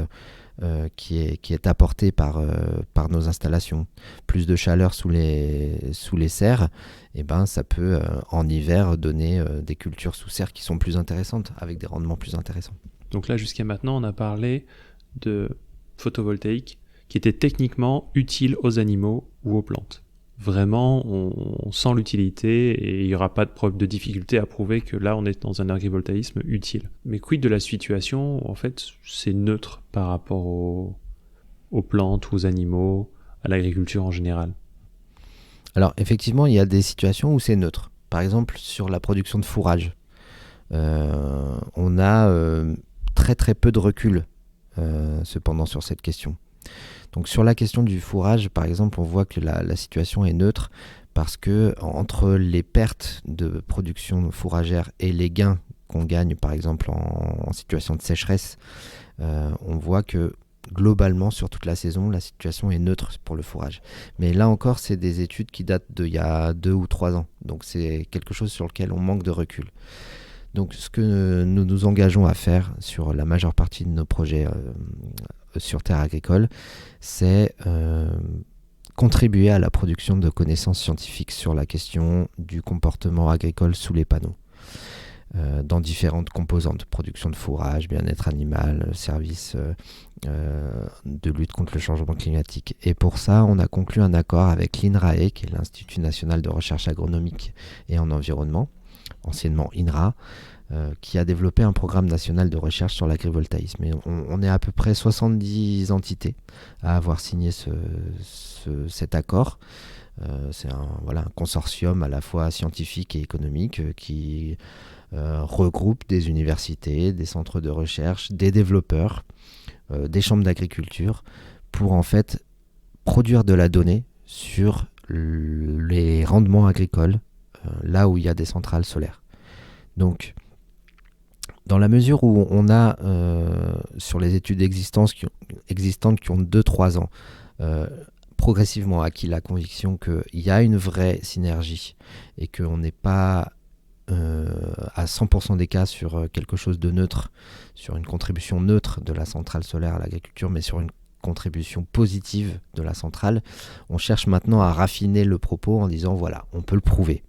B: qui est apporté par nos installations. Plus de chaleur sous les serres, et ça peut en hiver donner des cultures sous serre qui sont plus intéressantes, avec des rendements plus intéressants.
A: Donc là, jusqu'à maintenant, on a parlé de photovoltaïque qui était techniquement utile aux animaux ou aux plantes. Vraiment, on sent l'utilité et il n'y aura pas de difficulté à prouver que là, on est dans un agrivoltaïsme utile. Mais quid de la situation où en fait, c'est neutre par rapport aux plantes, aux animaux, à l'agriculture en général ?
B: Alors, effectivement, il y a des situations où c'est neutre. Par exemple, sur la production de fourrage, on a très très peu de recul cependant sur cette question. Donc sur la question du fourrage, par exemple, on voit que la situation est neutre parce que entre les pertes de production fourragère et les gains qu'on gagne, par exemple, en situation de sécheresse, on voit que globalement, sur toute la saison, la situation est neutre pour le fourrage. Mais là encore, c'est des études qui datent d'il y a 2 ou 3 ans. Donc c'est quelque chose sur lequel on manque de recul. Donc ce que nous nous engageons à faire sur la majeure partie de nos projets sur terre agricole, c'est contribuer à la production de connaissances scientifiques sur la question du comportement agricole sous les panneaux. dans différentes composantes, production de fourrage, bien-être animal, services de lutte contre le changement climatique. Et pour ça, on a conclu un accord avec l'INRAE, qui est l'Institut national de recherche agronomique et en environnement, anciennement INRA, qui a développé un programme national de recherche sur l'agrivoltaïsme. Et on est à peu près 70 entités à avoir signé cet accord. C'est un consortium à la fois scientifique et économique qui regroupe des universités, des centres de recherche, des développeurs, des chambres d'agriculture pour en fait produire de la donnée sur les rendements agricoles là où il y a des centrales solaires. Donc, dans la mesure où on a sur les études existantes qui ont 2-3 ans, progressivement acquis la conviction qu'il y a une vraie synergie et qu'on n'est pas à 100% des cas sur quelque chose de neutre, sur une contribution neutre de la centrale solaire à l'agriculture, mais sur une contribution positive de la centrale, on cherche maintenant à raffiner le propos en disant voilà, on peut le prouver.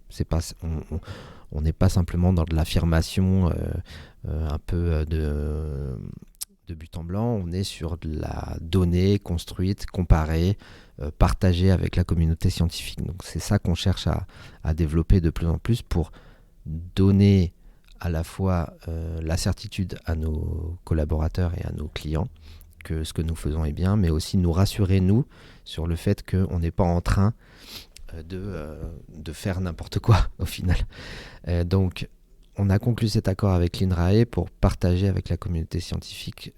B: On n'est pas simplement dans de l'affirmation un peu de but en blanc, on est sur de la donnée construite, comparée, partagée avec la communauté scientifique. Donc c'est ça qu'on cherche à développer de plus en plus pour donner à la fois la certitude à nos collaborateurs et à nos clients que ce que nous faisons est bien, mais aussi nous rassurer, nous, sur le fait qu'on n'est pas en train de faire n'importe quoi au final. Donc on a conclu cet accord avec l'INRAE pour partager avec la communauté scientifique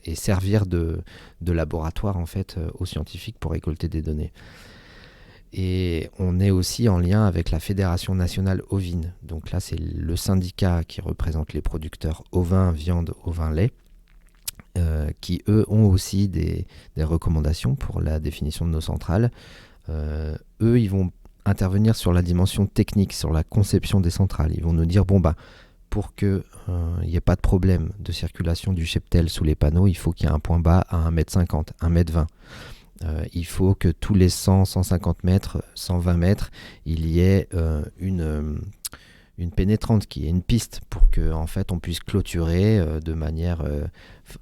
B: et servir de laboratoire en fait aux scientifiques pour récolter des données. Et on est aussi en lien avec la Fédération nationale ovine. Donc là, c'est le syndicat qui représente les producteurs ovins, viande, ovins, lait, qui eux ont aussi des recommandations pour la définition de nos centrales. Eux, ils vont intervenir sur la dimension technique, sur la conception des centrales. Ils vont nous dire, pour qu'il n'y ait pas de problème de circulation du cheptel sous les panneaux, il faut qu'il y ait un point bas à 1,50 m, 1,20 m. Il faut que tous les 100, 150 mètres, 120 mètres, il y ait une pénétrante qui est une piste pour que en fait, on puisse clôturer de manière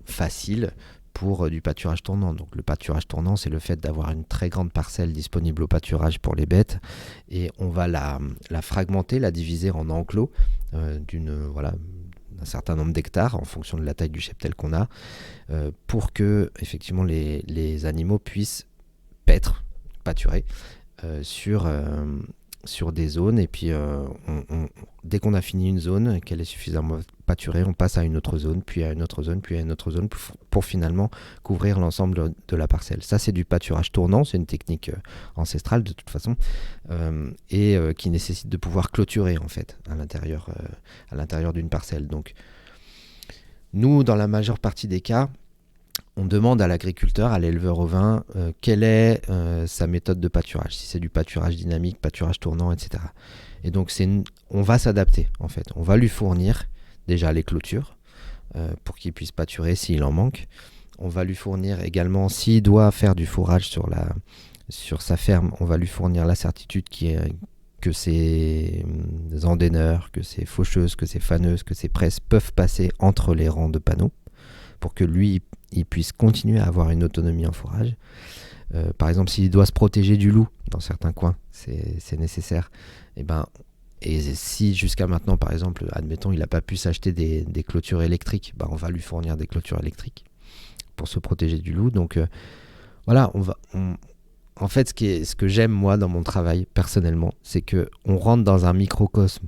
B: facile pour du pâturage tournant. Donc le pâturage tournant, c'est le fait d'avoir une très grande parcelle disponible au pâturage pour les bêtes et on va la fragmenter, la diviser en enclos d'un certain nombre d'hectares en fonction de la taille du cheptel qu'on a pour que effectivement les animaux puissent pâturer sur des zones et puis dès qu'on a fini une zone, qu'elle est suffisamment pâturée, on passe à une autre zone, puis à une autre zone, puis à une autre zone pour finalement couvrir l'ensemble de la parcelle. Ça, c'est du pâturage tournant, c'est une technique ancestrale de toute façon et qui nécessite de pouvoir clôturer en fait à l'intérieur d'une parcelle. Donc nous, dans la majeure partie des cas, on demande à l'agriculteur, à l'éleveur ovin, quelle est sa méthode de pâturage, si c'est du pâturage dynamique, pâturage tournant, etc. Et donc on va s'adapter en fait. On va lui fournir déjà les clôtures pour qu'il puisse pâturer s'il en manque. On va lui fournir également, s'il doit faire du fourrage sur sa ferme, on va lui fournir la certitude que ces endaineurs, que ces faucheuses, que ces faneuses, que ces presses peuvent passer entre les rangs de panneaux pour que lui, il puisse continuer à avoir une autonomie en fourrage. Par exemple, s'il doit se protéger du loup dans certains coins, c'est nécessaire. Et si jusqu'à maintenant, par exemple, admettons, il n'a pas pu s'acheter des clôtures électriques, on va lui fournir des clôtures électriques pour se protéger du loup. Donc en fait, ce que j'aime moi dans mon travail personnellement, c'est qu'on rentre dans un microcosme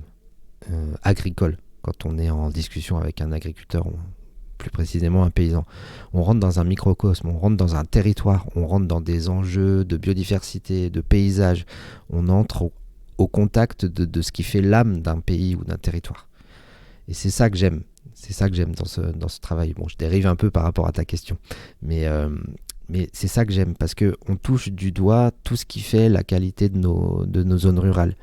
B: agricole quand on est en discussion avec un agriculteur, plus précisément un paysan. On rentre dans un microcosme, on rentre dans un territoire, on rentre dans des enjeux de biodiversité, de paysage. On entre au contact de ce qui fait l'âme d'un pays ou d'un territoire. Et c'est ça que j'aime. C'est ça que j'aime dans ce travail. Bon, je dérive un peu par rapport à ta question. Mais c'est ça que j'aime, parce qu'on touche du doigt tout ce qui fait la qualité de nos zones rurales,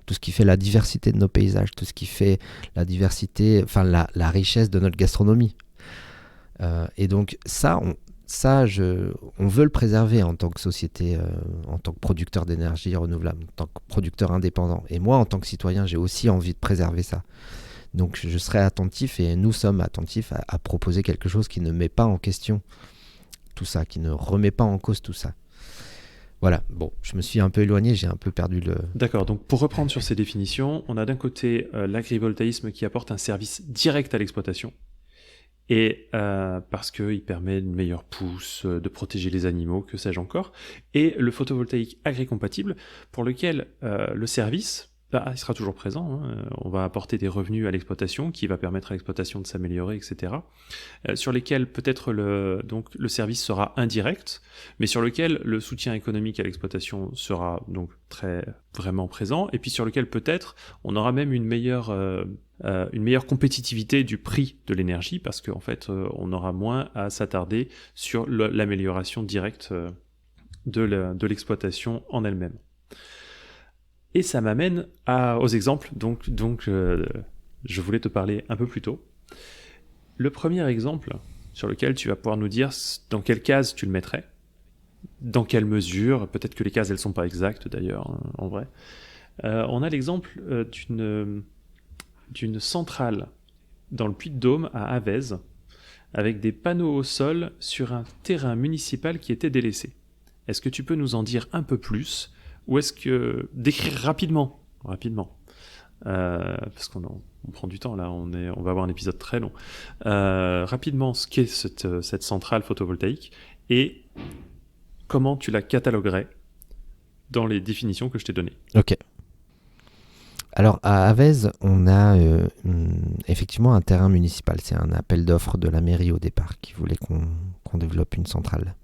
B: tout ce qui fait la diversité de nos paysages, tout ce qui fait la diversité, la richesse de notre gastronomie. Et donc on veut le préserver en tant que société, en tant que producteur d'énergie renouvelable, en tant que producteur indépendant. Et moi, en tant que citoyen, j'ai aussi envie de préserver ça. Donc je serai attentif et nous sommes attentifs à proposer quelque chose qui ne met pas en question tout ça, qui ne remet pas en cause tout ça. Voilà, bon, je me suis un peu éloigné, j'ai un peu perdu le...
A: D'accord, donc pour reprendre sur ces définitions, on a d'un côté l'agrivoltaïsme qui apporte un service direct à l'exploitation, et parce qu'il permet une meilleure pousse, de protéger les animaux, que sais-je encore, et le photovoltaïque agri-compatible, pour lequel le service, il sera toujours présent, hein, on va apporter des revenus à l'exploitation, qui va permettre à l'exploitation de s'améliorer, etc., sur lesquels peut-être donc, le service sera indirect, mais sur lequel le soutien économique à l'exploitation sera donc vraiment présent, et puis sur lequel peut-être on aura même une meilleure compétitivité du prix de l'énergie, parce qu'en fait, on aura moins à s'attarder sur l'amélioration directe de l'exploitation en elle-même. Et ça m'amène aux exemples, donc je voulais te parler un peu plus tôt. Le premier exemple sur lequel tu vas pouvoir nous dire dans quelle case tu le mettrais, dans quelle mesure, peut-être que les cases elles sont pas exactes d'ailleurs, hein, en vrai. On a l'exemple d'une centrale dans le Puy-de-Dôme à Avez, avec des panneaux au sol sur un terrain municipal qui était délaissé. Est-ce que tu peux nous en dire un peu plus, ou est-ce que décrire rapidement, parce qu'on prend du temps là, on va avoir un épisode très long, rapidement ce qu'est cette centrale photovoltaïque et comment tu la cataloguerais dans les définitions que je t'ai données.
B: Ok. Alors à Avez, on a effectivement un terrain municipal. C'est un appel d'offres de la mairie au départ qui voulait qu'on développe une centrale.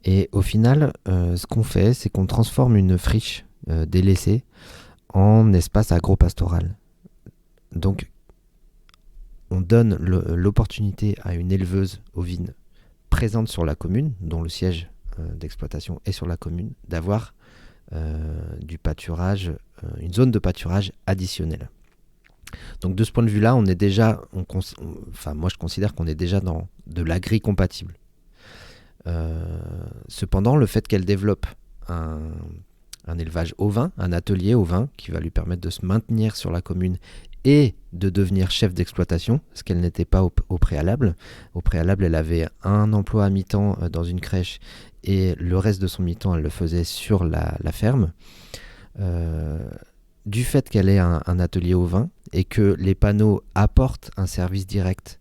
B: Et au final, ce qu'on fait, c'est qu'on transforme une friche délaissée en espace agropastoral. Donc, on donne l'opportunité à une éleveuse ovine présente sur la commune, dont le siège d'exploitation est sur la commune, d'avoir du pâturage, une zone de pâturage additionnelle. Donc de ce point de vue-là, on est déjà, moi je considère qu'on est déjà dans de l'agri-compatible. Cependant, le fait qu'elle développe un élevage ovin, un atelier ovin qui va lui permettre de se maintenir sur la commune et de devenir chef d'exploitation, ce qu'elle n'était pas au préalable. Au préalable, elle avait un emploi à mi-temps dans une crèche et le reste de son mi-temps, elle le faisait sur la ferme. Du fait qu'elle ait un atelier ovin et que les panneaux apportent un service direct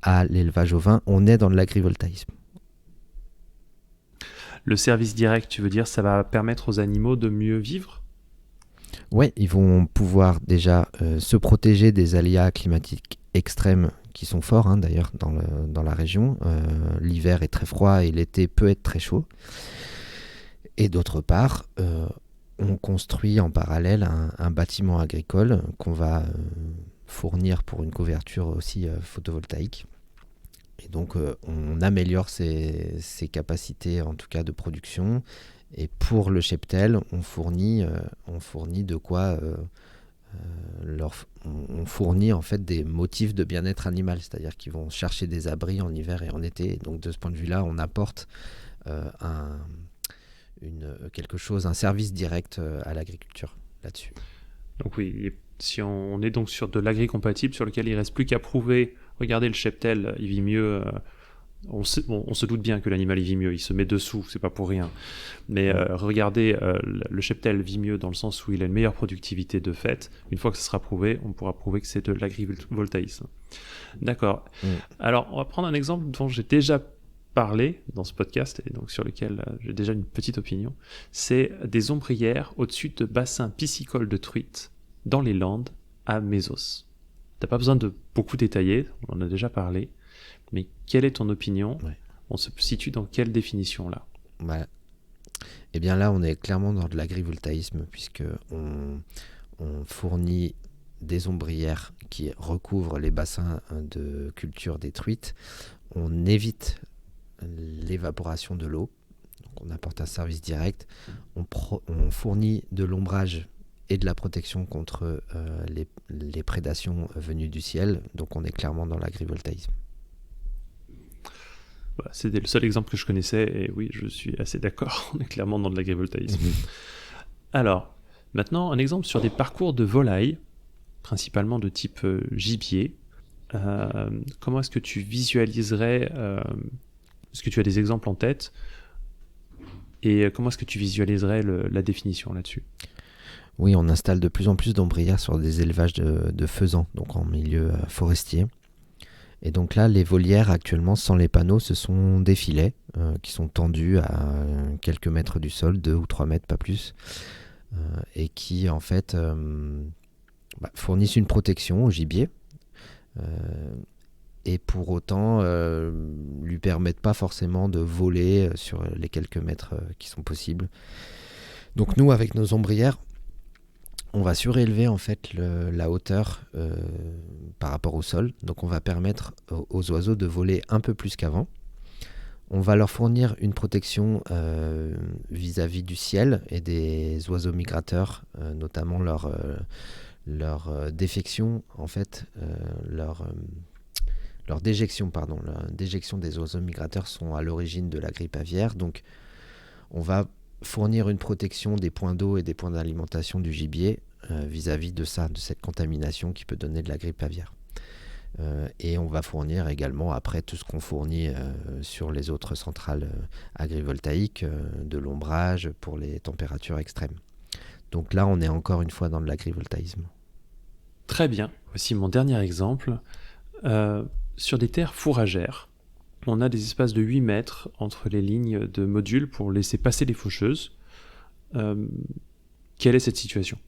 B: à l'élevage ovin, on est dans de l'agrivoltaïsme.
A: Le service direct, tu veux dire, ça va permettre aux animaux de mieux vivre ?
B: Oui, ils vont pouvoir déjà se protéger des aléas climatiques extrêmes qui sont forts, hein, d'ailleurs, dans la région. L'hiver est très froid et l'été peut être très chaud. Et d'autre part, on construit en parallèle un bâtiment agricole qu'on va fournir pour une couverture aussi photovoltaïque. Et donc, on améliore ses capacités, en tout cas, de production. Et pour le cheptel, on fournit de quoi... on fournit en fait des motifs de bien-être animal, c'est-à-dire qu'ils vont chercher des abris en hiver et en été. Donc, de ce point de vue-là, on apporte quelque chose, un service direct à l'agriculture là-dessus.
A: Donc oui, si on est donc sur de l'agri-compatible sur lequel il ne reste plus qu'à prouver, regardez le cheptel, il vit mieux, on se doute bien que l'animal il vit mieux, il se met dessous, c'est pas pour rien, mais regardez, le cheptel vit mieux dans le sens où il a une meilleure productivité de fait. Une fois que ce sera prouvé, on pourra prouver que c'est de l'agrivoltaïsme. D'accord. Alors on va prendre un exemple dont j'ai déjà parlé dans ce podcast et donc sur lequel j'ai déjà une petite opinion. C'est des ombrières au-dessus de bassins piscicoles de truites dans les Landes à Mésos. T'as pas besoin de beaucoup détailler, on en a déjà parlé, mais quelle est ton opinion ? On se situe dans quelle définition là ?
B: Eh bien là, on est clairement dans de l'agrivoltaïsme puisque on fournit des ombrières qui recouvrent les bassins de culture des truites. On évite l'évaporation de l'eau, donc on apporte un service direct. On fournit de l'ombrage et de la protection contre les prédations venues du ciel, donc on est clairement dans l'agrivoltaïsme.
A: C'était le seul exemple que je connaissais et oui, je suis assez d'accord, on est clairement dans de l'agrivoltaïsme. Alors, maintenant un exemple sur des parcours de volailles principalement de type gibier. Comment est-ce que tu visualiserais, est-ce que tu as des exemples en tête, et comment est-ce que tu visualiserais la définition là-dessus?
B: Oui, on installe de plus en plus d'ombrières sur des élevages de faisans, donc en milieu forestier. Et donc là, les volières actuellement, sans les panneaux, ce sont des filets qui sont tendus à quelques mètres du sol, 2 ou 3 mètres, pas plus, et qui en fait fournissent une protection au gibier, et pour autant lui permettent pas forcément de voler sur les quelques mètres qui sont possibles. Donc nous, avec nos ombrières, on va surélever en fait la hauteur par rapport au sol. Donc on va permettre aux oiseaux de voler un peu plus qu'avant. On va leur fournir une protection vis-à-vis du ciel et des oiseaux migrateurs, notamment leur défection, en fait, leur déjection, pardon. La déjection des oiseaux migrateurs sont à l'origine de la grippe aviaire. Donc on va fournir une protection des points d'eau et des points d'alimentation du gibier vis-à-vis de cette contamination qui peut donner de la grippe aviaire. Et on va fournir également après tout ce qu'on fournit sur les autres centrales agrivoltaïques, de l'ombrage pour les températures extrêmes. Donc là, on est encore une fois dans de l'agrivoltaïsme.
A: Très bien. Voici mon dernier exemple. Sur des terres fourragères, on a des espaces de 8 mètres entre les lignes de modules pour laisser passer les faucheuses. Quelle est cette situation?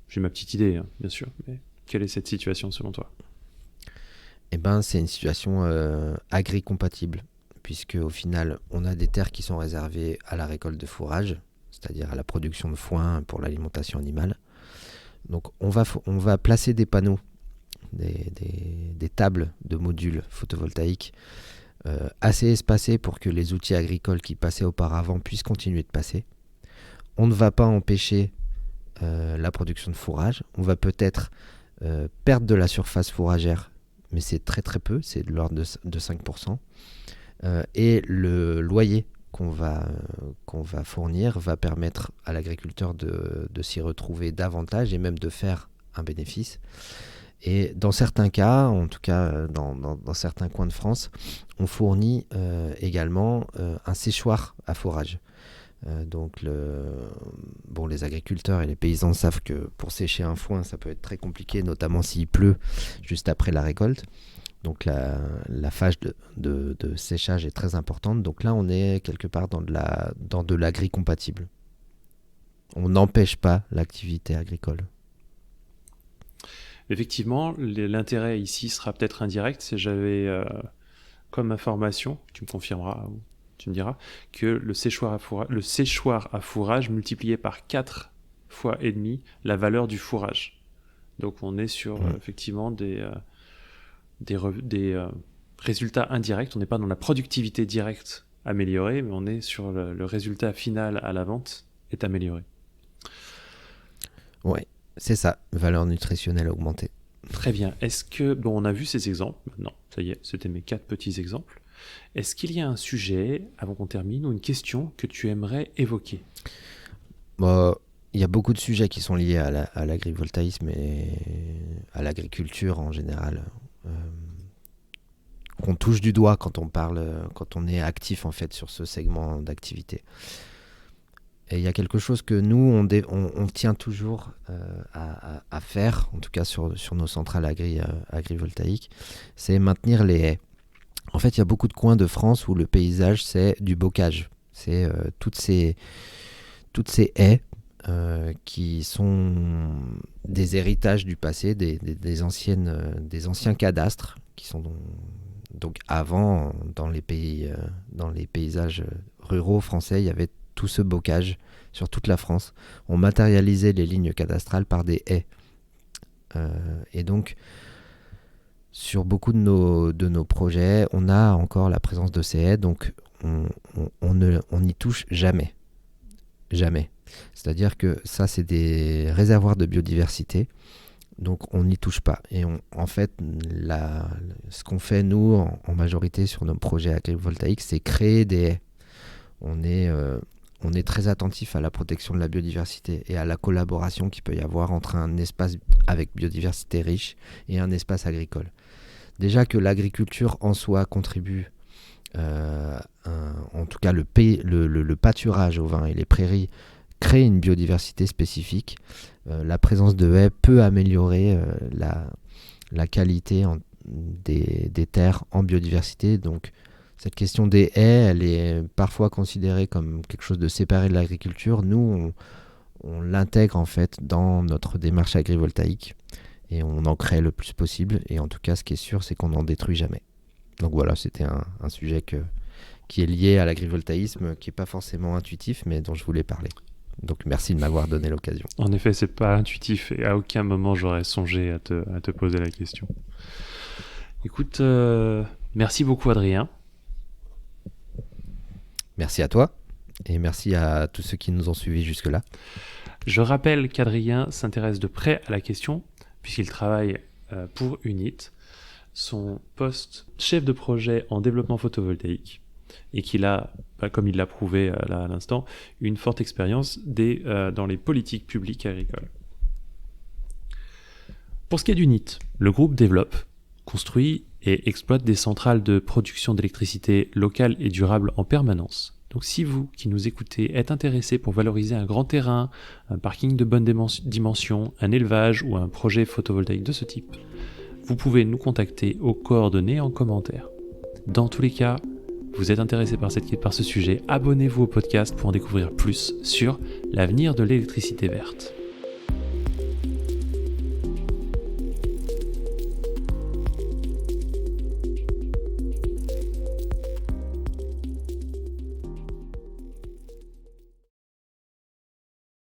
A: J'ai ma petite idée, hein, bien sûr, mais quelle est cette situation selon toi?
B: Eh ben, c'est une situation agri-compatible, puisque au final, on a des terres qui sont réservées à la récolte de fourrage, c'est-à-dire à la production de foin pour l'alimentation animale. Donc on va placer des panneaux, des tables de modules photovoltaïques assez espacés pour que les outils agricoles qui passaient auparavant puissent continuer de passer. On ne va pas empêcher la production de fourrage. On va peut-être perdre de la surface fourragère, mais c'est très très peu, c'est de l'ordre de 5%. Et le loyer qu'on va fournir va permettre à l'agriculteur de s'y retrouver davantage et même de faire un bénéfice. Et dans certains cas, en tout cas dans certains coins de France, on fournit également un séchoir à fourrage. Donc les agriculteurs et les paysans savent que pour sécher un foin, ça peut être très compliqué, notamment s'il pleut juste après la récolte. Donc la phase de séchage est très importante. Donc là, on est quelque part dans de l'agri-compatible. On n'empêche pas l'activité agricole.
A: Effectivement, l'intérêt ici sera peut-être indirect. Si j'avais comme information, tu me confirmeras ou tu me diras, que le séchoir à fourrage multiplié par 4 fois et demi la valeur du fourrage. Donc on est sur effectivement des résultats indirects. On n'est pas dans la productivité directe améliorée, mais on est sur le résultat final à la vente est amélioré.
B: Ouais, c'est ça, valeur nutritionnelle augmentée.
A: Très bien. Est-ce que, on a vu ces exemples, maintenant, ça y est, c'était mes 4 petits exemples. Est-ce qu'il y a un sujet, avant qu'on termine, ou une question que tu aimerais évoquer?
B: Il y a beaucoup de sujets qui sont liés à l'agrivoltaïsme et à l'agriculture en général, qu'on touche du doigt quand on est actif en fait sur ce segment d'activité. Et il y a quelque chose que nous, on tient toujours à faire, en tout cas sur nos centrales agrivoltaïques, c'est maintenir les haies. En fait, il y a beaucoup de coins de France où le paysage, c'est du bocage. C'est toutes ces haies qui sont des héritages du passé, des anciens cadastres, qui sont donc avant, dans les paysages ruraux français, il y avait tout ce bocage sur toute la France. On matérialisait les lignes cadastrales par des haies. Et donc, sur beaucoup de nos projets, on a encore la présence de ces haies, donc on n'y touche jamais. Jamais. C'est-à-dire que ça, c'est des réservoirs de biodiversité, donc on n'y touche pas. Et en fait, ce qu'on fait, nous, en majorité sur nos projets agrivoltaïques, c'est créer des haies. on est très attentif à la protection de la biodiversité et à la collaboration qu'il peut y avoir entre un espace avec biodiversité riche et un espace agricole. Déjà que l'agriculture en soi contribue, en tout cas le pâturage au vin et les prairies crée une biodiversité spécifique. La présence de haies peut améliorer la qualité des terres en biodiversité. Donc cette question des haies, elle est parfois considérée comme quelque chose de séparé de l'agriculture. Nous, on l'intègre en fait dans notre démarche agrivoltaïque et on en crée le plus possible. Et en tout cas, ce qui est sûr, c'est qu'on n'en détruit jamais. Donc voilà, c'était un sujet qui est lié à l'agrivoltaïsme, qui n'est pas forcément intuitif, mais dont je voulais parler. Donc merci de m'avoir donné l'occasion.
A: En effet, c'est pas intuitif et à aucun moment j'aurais songé à te poser la question. Écoute, merci beaucoup Adrien.
B: Merci à toi et merci à tous ceux qui nous ont suivis jusque-là.
A: Je rappelle qu'Adrien s'intéresse de près à la question puisqu'il travaille pour UNIT, son poste chef de projet en développement photovoltaïque et qu'il a, comme il l'a prouvé là à l'instant, une forte expérience dans les politiques publiques agricoles. Pour ce qui est d'UNIT, le groupe développe, construit et exploite des centrales de production d'électricité locale et durable en permanence. Donc si vous, qui nous écoutez, êtes intéressé pour valoriser un grand terrain, un parking de bonne dimension, un élevage ou un projet photovoltaïque de ce type, vous pouvez nous contacter aux coordonnées en commentaire. Dans tous les cas, vous êtes intéressé par ce sujet, abonnez-vous au podcast pour en découvrir plus sur l'avenir de l'électricité verte.